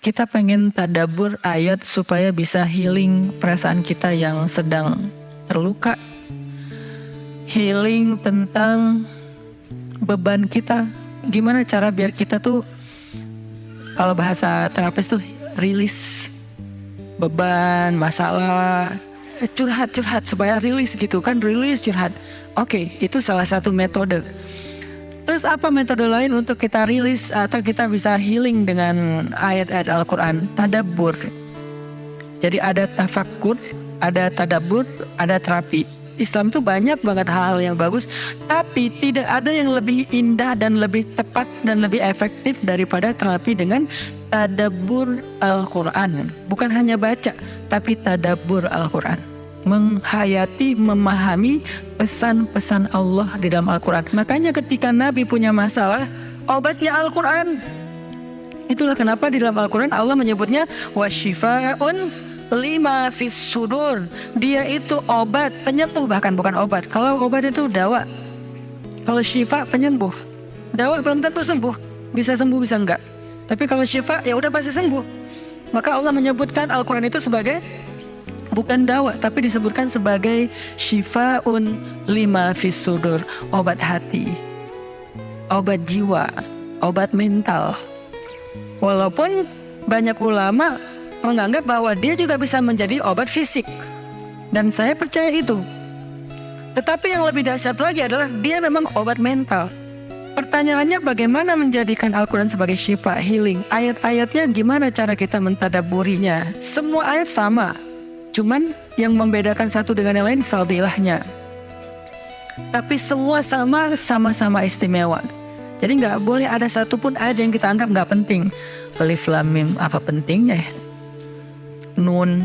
kita pengen tadabbur ayat supaya bisa healing perasaan kita yang sedang terluka, healing tentang beban kita. Gimana cara biar kita tuh, kalau bahasa terapis tuh, rilis beban, masalah, curhat supaya rilis gitu kan, rilis curhat. Oke, itu salah satu metode. Terus apa metode lain untuk kita rilis atau kita bisa healing dengan ayat-ayat Al-Quran? Tadabbur. Jadi ada tafakkur, ada tadabbur, ada terapi. Islam tuh banyak banget hal-hal yang bagus, tapi tidak ada yang lebih indah dan lebih tepat dan lebih efektif daripada terapi dengan tadabbur Al-Quran. Bukan hanya baca, tapi tadabbur Al-Quran. Menghayati, memahami pesan-pesan Allah di dalam Al-Quran. Makanya ketika Nabi punya masalah, obatnya Al-Quran. Itulah kenapa di dalam Al-Quran Allah menyebutnya wasyifa'un lima fis sudur. Dia itu obat, penyembuh, bahkan bukan obat. Kalau obat itu dawa, kalau syifa penyembuh. Dawa belum tentu sembuh, bisa sembuh bisa enggak. Tapi kalau syifa ya udah pasti sembuh. Maka Allah menyebutkan Al-Quran itu sebagai bukan dawa, tapi disebutkan sebagai syifa'un lima fis sudur, obat hati, obat jiwa, obat mental. Walaupun banyak ulama menganggap bahwa dia juga bisa menjadi obat fisik, dan saya percaya itu. Tetapi yang lebih dahsyat lagi adalah dia memang obat mental. Pertanyaannya, bagaimana menjadikan Al-Quran sebagai syifa, healing? Ayat-ayatnya gimana cara kita mentadabburinya? Semua ayat sama, cuman yang membedakan satu dengan yang lain fadilahnya. Tapi semua sama-sama istimewa. Jadi nggak boleh ada satupun ayat yang kita anggap nggak penting. Alif Lam Mim, apa pentingnya ya? Nun,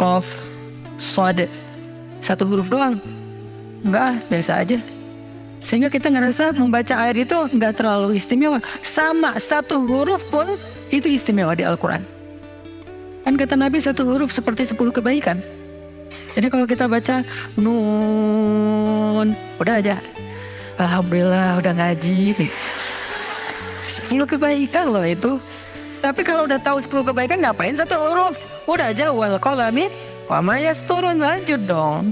Qaf, Shad, satu huruf doang. Nggak, biasa aja. Sehingga kita ngerasa membaca ayat itu nggak terlalu istimewa. Sama, satu huruf pun itu istimewa di Al-Quran. Kan kata Nabi satu huruf seperti 10 kebaikan. Jadi kalau kita baca Nun, udah aja, alhamdulillah udah ngaji. 10 kebaikan loh itu. Tapi kalau udah tahu 10 kebaikan, ngapain satu huruf? Udah aja wal qalami wa ma yasturun, lanjut dong.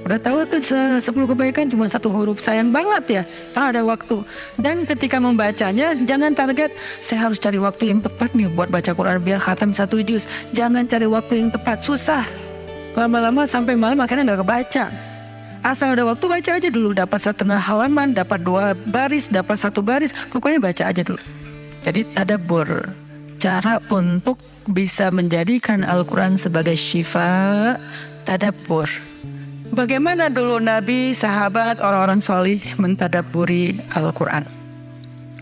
Udah tahu tuh 10 kebaikan cuma satu huruf, sayang banget ya, karena ada waktu. Dan ketika membacanya, jangan target saya harus cari waktu yang tepat nih buat baca Quran biar khatam 1 juz. Jangan cari waktu yang tepat, susah. Lama-lama sampai malam akhirnya nggak kebaca. Asal ada waktu baca aja dulu, dapat setengah halaman, dapat 2 baris, dapat 1 baris, pokoknya baca aja dulu. Jadi tadabbur, cara untuk bisa menjadikan Al-Quran sebagai syifa, tadabbur. Bagaimana dulu Nabi, sahabat, orang-orang solih mentadabburi Al-Quran?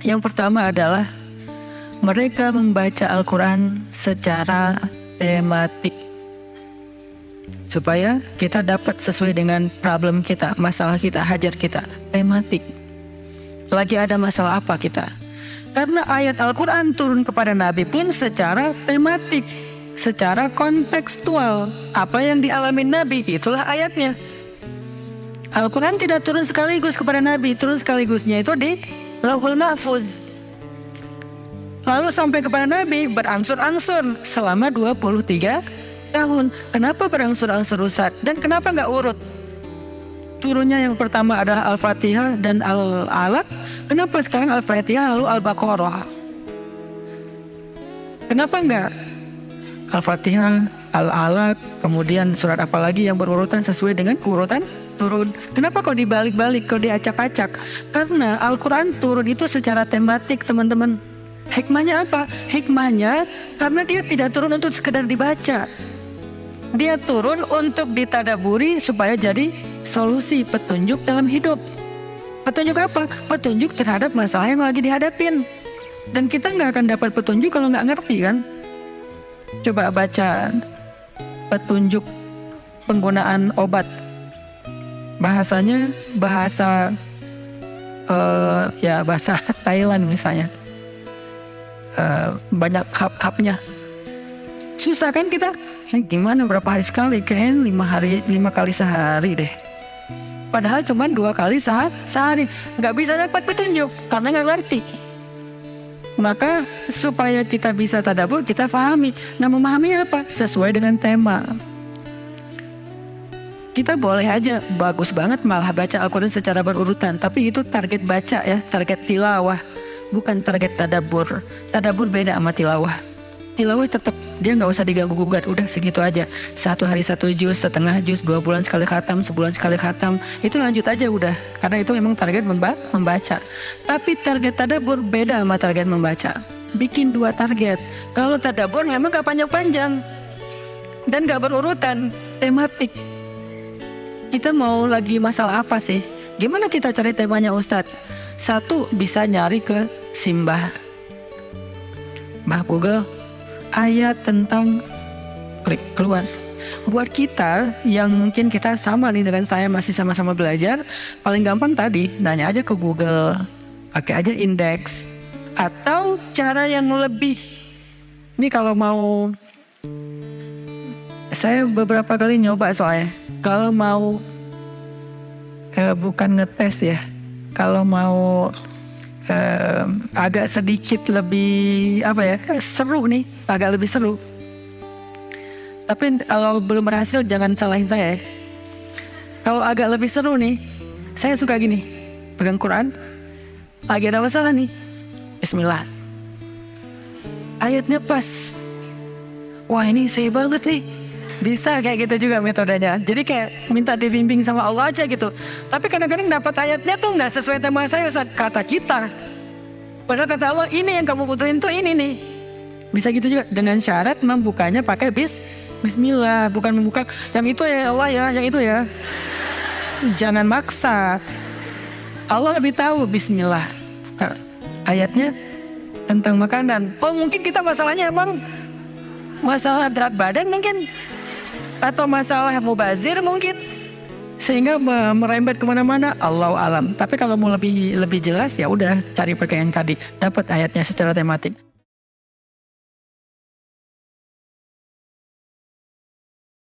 Yang pertama adalah mereka membaca Al-Quran secara tematik, supaya kita dapat sesuai dengan problem kita, masalah kita, hajat kita. Tematik. Lagi ada masalah apa kita? Karena ayat Al-Quran turun kepada Nabi pun secara tematik, secara kontekstual. Apa yang dialami Nabi, itulah ayatnya. Al-Quran tidak turun sekaligus kepada Nabi, turun sekaligusnya itu di Lauhul Mahfuz. Lalu sampai kepada Nabi berangsur-angsur selama 23 tahun. Kenapa berangsur-angsur Ustaz? Dan kenapa nggak urut? Turunnya yang pertama adalah Al-Fatihah dan Al-Alaq. Kenapa sekarang Al-Fatihah lalu Al-Baqarah? Kenapa enggak Al-Fatihah, Al-Alaq, kemudian surat apa lagi yang berurutan sesuai dengan urutan turun? Kenapa kok dibalik-balik, kok diacak-acak? Karena Al-Quran turun itu secara tematik, teman-teman. Hikmahnya apa? Hikmahnya karena dia tidak turun untuk sekedar dibaca. Dia turun untuk ditadaburi supaya jadi solusi, petunjuk dalam hidup. Petunjuk apa? Petunjuk terhadap masalah yang lagi dihadapin. Dan kita nggak akan dapat petunjuk kalau nggak ngerti kan? Coba baca petunjuk penggunaan obat. Bahasanya bahasa bahasa Thailand misalnya. Banyak kap-kapnya. Susah kan kita? Gimana berapa hari sekali? Kayaknya 5 kali sehari deh. Padahal cuma 2 kali sehari. Nggak bisa dapat petunjuk karena nggak ngerti. Maka supaya kita bisa tadabbur, kita pahami. Nah, memahaminya apa? Sesuai dengan tema. Kita boleh aja bagus banget malah baca Al-Quran secara berurutan, tapi itu target baca ya, target tilawah, bukan target tadabbur. Tadabbur beda sama tilawah. Tilawah tetap dia nggak usah diganggu gugat, udah segitu aja. 1 hari 1 juz, setengah juz, 2 bulan sekali khatam, sebulan sekali khatam, itu lanjut aja udah. Karena itu memang target membaca. Tapi target tadabbur beda sama target membaca. Bikin 2 target. Kalau tadabbur memang gak panjang-panjang dan gak berurutan, tematik. Kita mau lagi masalah apa sih? Gimana kita cari temanya Ustadz? 1, bisa nyari ke Simbah Google, ayat tentang, klik keluar. Buat kita yang mungkin kita sama nih dengan saya, masih sama-sama belajar, paling gampang tadi nanya aja ke Google, pakai aja indeks. Atau cara yang lebih, ini kalau mau, saya beberapa kali nyoba soalnya, kalau mau bukan ngetes ya, kalau mau agak sedikit lebih seru nih, agak lebih seru. Tapi kalau belum berhasil jangan salahin saya ya. Kalau agak lebih seru nih, saya suka gini, pegang Quran, lagi ada masalah nih, Bismillah, ayatnya pas, wah ini saya banget nih. Bisa kayak gitu juga metodenya. Jadi kayak minta dibimbing sama Allah aja gitu. Tapi kadang-kadang dapat ayatnya tuh nggak sesuai tema saya, Ustaz, kata kita. Padahal kata Allah ini yang kamu butuhin tuh ini nih. Bisa gitu juga dengan syarat membukanya pakai Bismillah, bukan membuka yang itu ya Allah ya, yang itu ya. Jangan maksa. Allah lebih tahu. Bismillah. Ayatnya tentang makanan. Oh mungkin kita masalahnya emang masalah berat badan mungkin, atau masalah mubazir mungkin, sehingga merembet kemana-mana. Allahu alam. Tapi kalau mau lebih jelas ya udah cari pakai yang tadi, dapat ayatnya secara tematik.